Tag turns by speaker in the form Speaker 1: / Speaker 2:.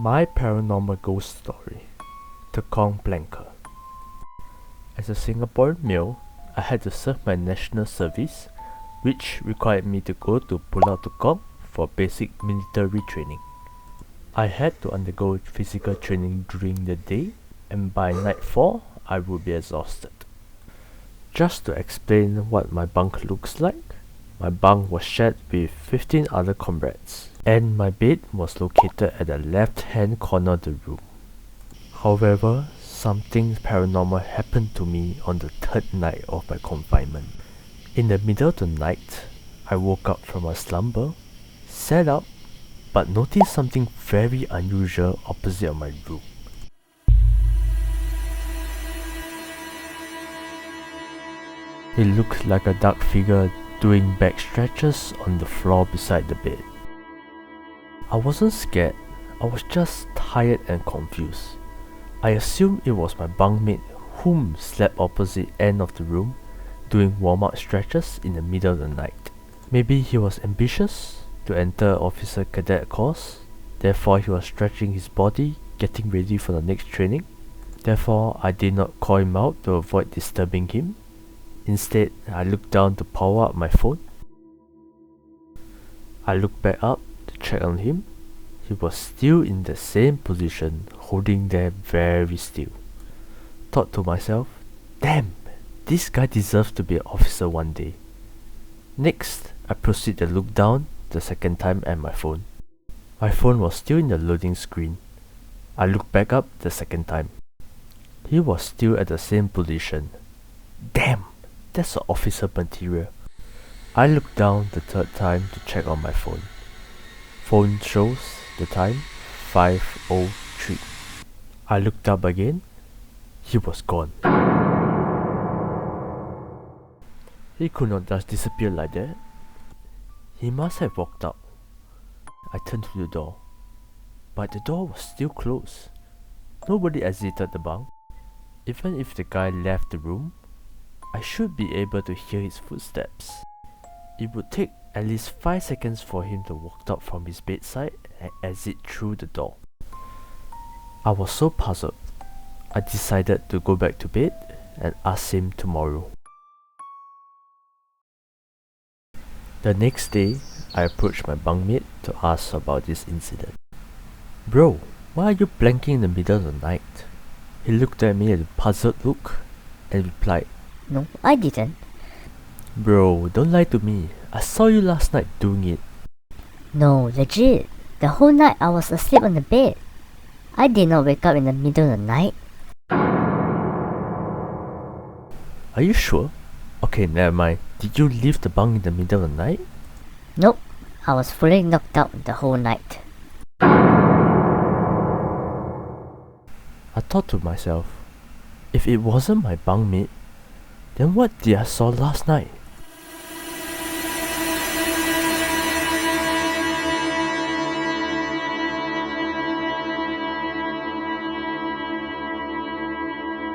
Speaker 1: My paranormal ghost story, Tekong Blanker. As a Singaporean male, I had to serve my national service, which required me to go to Pulau Tekong for basic military training. I had to undergo physical training during the day, and by nightfall, I would be exhausted. Just to explain what my bunk looks like, my bunk was shared with 15 other comrades, and my bed was located at the left-hand corner of the room. However, something paranormal happened to me on the third night of my confinement. In the middle of the night, I woke up from a slumber, sat up, but noticed something very unusual opposite of my room. It looked like a dark figure doing back stretches on the floor beside the bed. I wasn't scared, I was just tired and confused. I assumed it was my bunkmate whom slept opposite end of the room, doing warm-up stretches in the middle of the night. Maybe he was ambitious to enter officer cadet course, therefore he was stretching his body, getting ready for the next training. Therefore, I did not call him out to avoid disturbing him. Instead, I looked down to power up my phone. I looked back up to check on him. He was still in the same position, holding there very still. Thought to myself, damn, this guy deserves to be an officer one day. Next, I proceeded to look down the second time at my phone. My phone was still in the loading screen. I looked back up the second time. He was still at the same position. Damn, that's an officer material. I looked down the third time to check on my phone. Phone shows the time 5:03. I looked up again. He was gone. He could not just disappear like that. He must have walked out. I turned to the door, but the door was still closed. Nobody exited the bunk. Even if the guy left the room, I should be able to hear his footsteps. It would take at least 5 seconds for him to walk out from his bedside and exit through the door. I was so puzzled, I decided to go back to bed and ask him tomorrow. The next day, I approached my bunkmate to ask about this incident. Bro, why are you blanking in the middle of the night? He looked at me with a puzzled look and replied,
Speaker 2: No, I didn't.
Speaker 1: Bro, don't lie to me. I saw you last night doing it.
Speaker 2: No, legit. The whole night I was asleep on the bed. I did not wake up in the middle of the night.
Speaker 1: Are you sure? Okay, never mind. Did you leave the bunk in the middle of the night?
Speaker 2: Nope, I was fully knocked out the whole night.
Speaker 1: I thought to myself, if it wasn't my bunkmate, then what did I saw last night?